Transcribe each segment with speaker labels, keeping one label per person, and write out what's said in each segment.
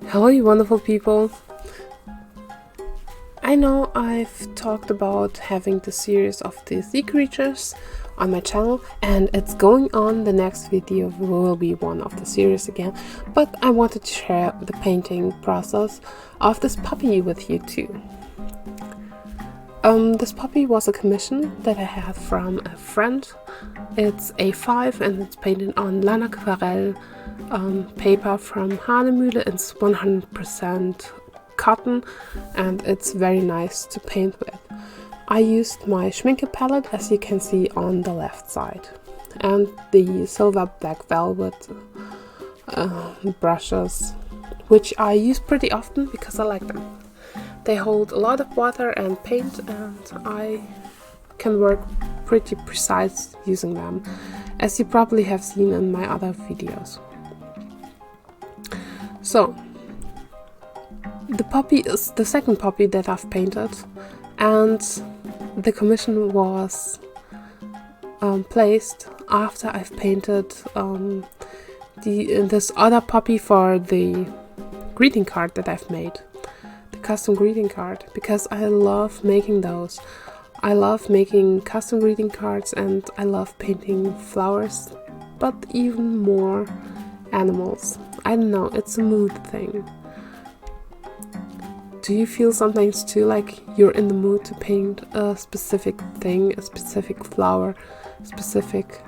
Speaker 1: Hello, you wonderful people. I know I've talked about having the series of the sea creatures on my channel, and it's going on. The next video will be one of the series again, but I wanted to share the painting process of this puppy with you too. This puppy was a commission that I had from a friend. It's A5 and it's painted on Lanaquarelle paper from Hahnemühle. It's 100% cotton and it's very nice to paint with. I used my Schmincke palette, as you can see on the left side, and the silver black velvet brushes, which I use pretty often because I like them. They hold a lot of water and paint, and I can work pretty precise using them, as you probably have seen in my other videos. So, the puppy is the second puppy that I've painted, and the commission was placed after I've painted this other puppy for the greeting card that I've made. Custom greeting card, because I love making those. I love making custom greeting cards and I love painting flowers, but even more animals. I don't know, it's a mood thing. Do you feel sometimes too like you're in the mood to paint a specific thing, a specific flower, specific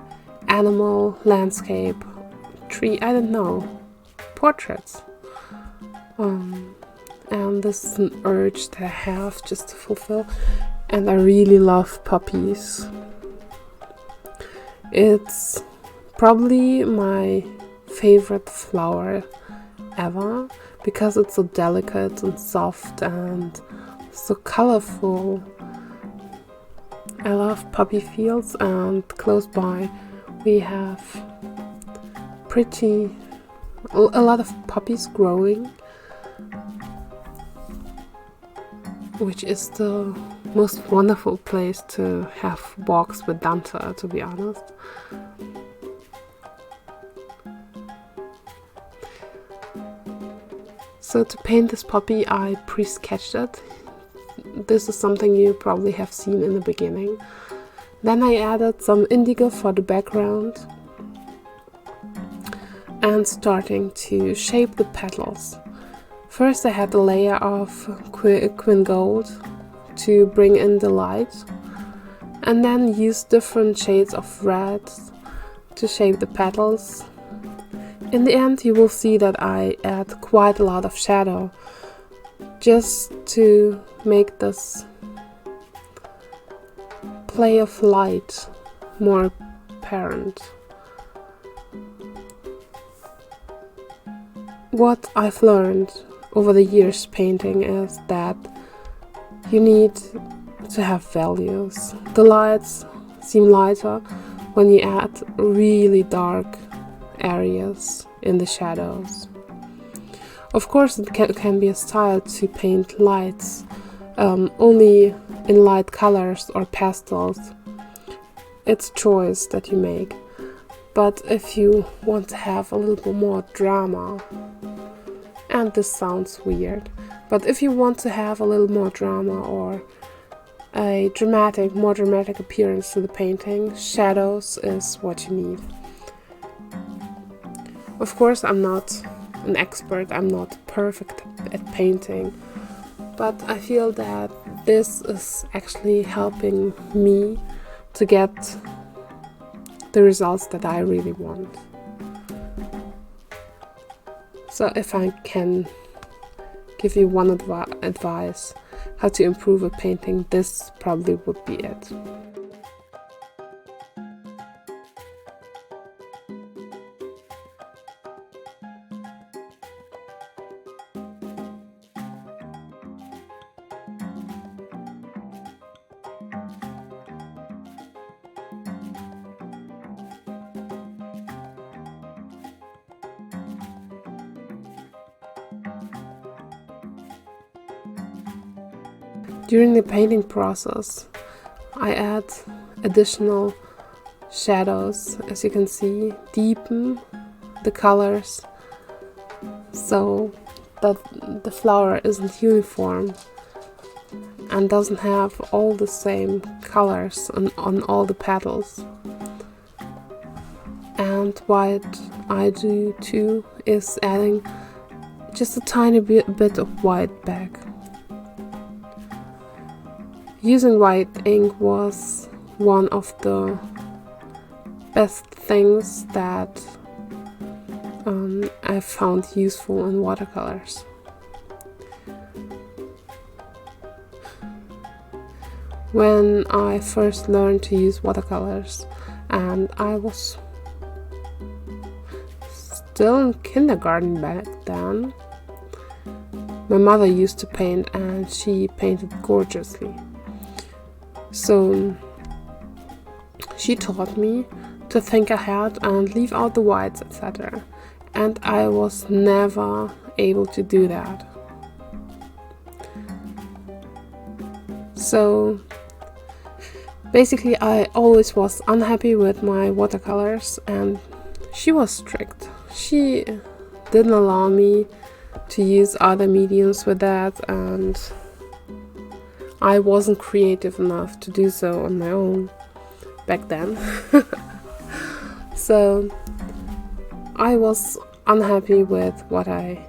Speaker 1: animal, landscape, tree, I don't know, portraits? And this is an urge that I have just to fulfill, and I really love puppies. It's probably my favorite flower ever, because it's so delicate and soft and so colorful. I love puppy fields, and close by we have a lot of puppies growing, which is the most wonderful place to have walks with Dante, to be honest. So to paint this puppy, I pre-sketched it. This is something you probably have seen in the beginning. Then I added some indigo for the background and starting to shape the petals. First I had a layer of quin gold to bring in the light, and then used different shades of red to shape the petals. In the end you will see that I add quite a lot of shadow, just to make this play of light more apparent. What I've learned over the years painting is that you need to have values. The lights seem lighter when you add really dark areas in the shadows. Of course it can be a style to paint lights only in light colors or pastels. It's a choice that you make. But if you want to have a little bit more drama, and this sounds weird, but if you want to have a little more drama or a more dramatic appearance to the painting, shadows is what you need. Of course, I'm not an expert, I'm not perfect at painting, but I feel that this is actually helping me to get the results that I really want. So if I can give you one advice how to improve a painting, this probably would be it. During the painting process, I add additional shadows, as you can see, deepen the colors so that the flower isn't uniform and doesn't have all the same colors on all the petals. And what I do too is adding just a tiny bit of white back. Using white ink was one of the best things that I found useful in watercolors. When I first learned to use watercolors, and I was still in kindergarten back then, my mother used to paint and she painted gorgeously. So she taught me to think ahead and leave out the whites, etc. And I was never able to do that. So basically I always was unhappy with my watercolors, and she was strict. She didn't allow me to use other mediums with that, and I wasn't creative enough to do so on my own back then. So I was unhappy with what I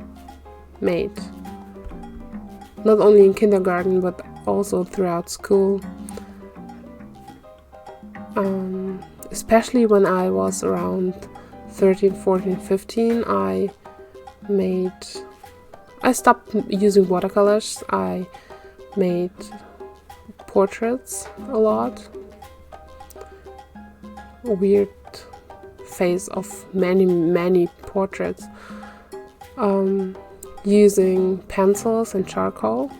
Speaker 1: made, not only in kindergarten but also throughout school. Especially when I was around 13, 14, 15, I stopped using watercolors. I made portraits a lot. A weird phase of many portraits, using pencils and charcoal.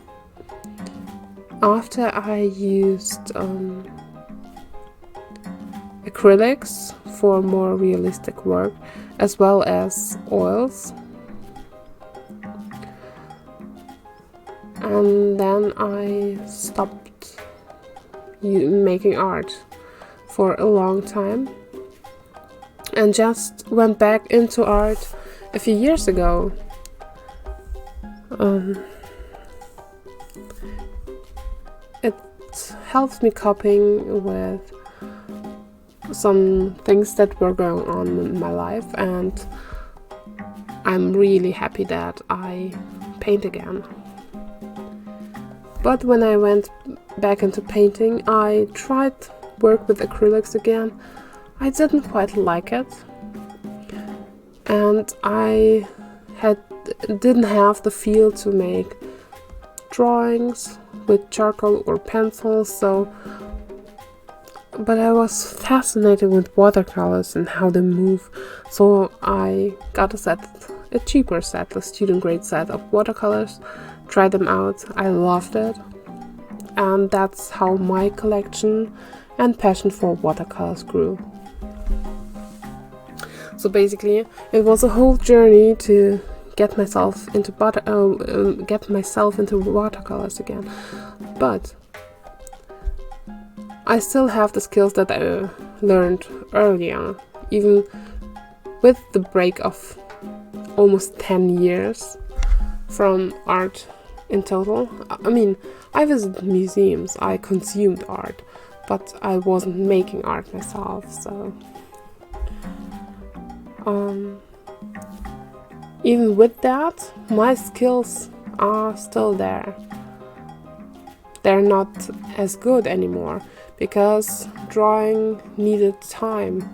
Speaker 1: After I used acrylics for more realistic work, as well as oils. And then I stopped making art for a long time and just went back into art a few years ago. It helps me coping with some things that were going on in my life, and I'm really happy that I paint again. But when I went back into painting, I tried work with acrylics again. I didn't quite like it, and I didn't have the feel to make drawings with charcoal or pencils. But I was fascinated with watercolors and how they move, so I got a cheaper set, a student grade set of watercolors, tried them out. I loved it, and that's how my collection and passion for watercolors grew. So basically, it was a whole journey to get myself into watercolors again. But I still have the skills that I learned earlier, even with the break of almost 10 years from art in total. I mean, I visited museums, I consumed art, but I wasn't making art myself, so even with that, my skills are still there. They're not as good anymore, because drawing needed time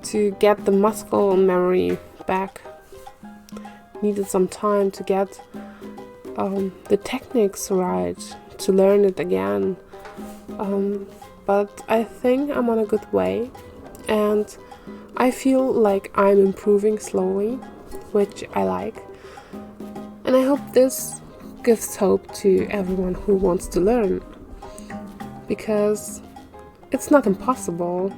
Speaker 1: to get the muscle memory back, needed some time to get the techniques right, to learn it again. But I think I'm on a good way, and I feel like I'm improving slowly, which I like. And I hope this gives hope to everyone who wants to learn, because it's not impossible.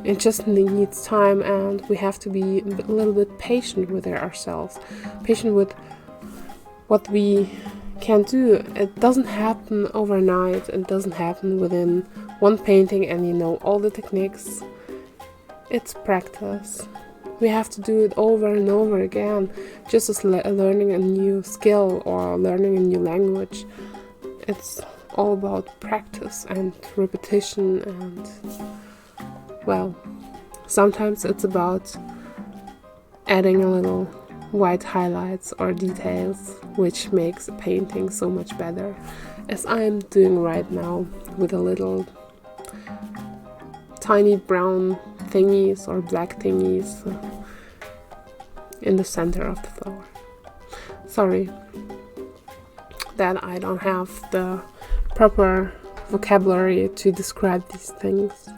Speaker 1: It just needs time, and we have to be a little bit patient with ourselves, patient with what we can do. It doesn't happen overnight. It doesn't happen within one painting and you know all the techniques. It's practice. we have to do it over and over again, just as learning a new skill or learning a new language. It's all about practice and repetition, and well, sometimes it's about adding a little white highlights or details, which makes a painting so much better, as I'm doing right now with a little tiny brown thingies or black thingies in the center of the flower. Sorry that I don't have the proper vocabulary to describe these things.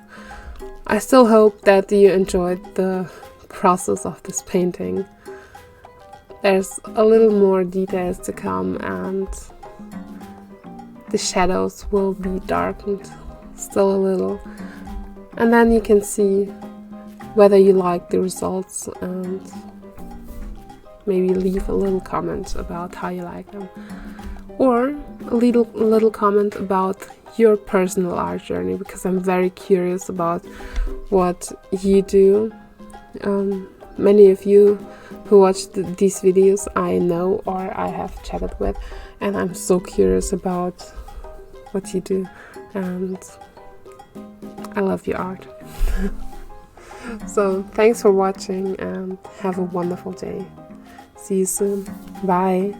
Speaker 1: I still hope that you enjoyed the process of this painting. There's a little more details to come, and the shadows will be darkened still a little, and then you can see whether you like the results and maybe leave a little comment about how you like them, or a little comment about your personal art journey, because I'm very curious about what you do. Many of you who watch these videos I know or I have chatted with, and I'm so curious about what you do, and I love your art. So thanks for watching and have a wonderful day. See you soon. Bye.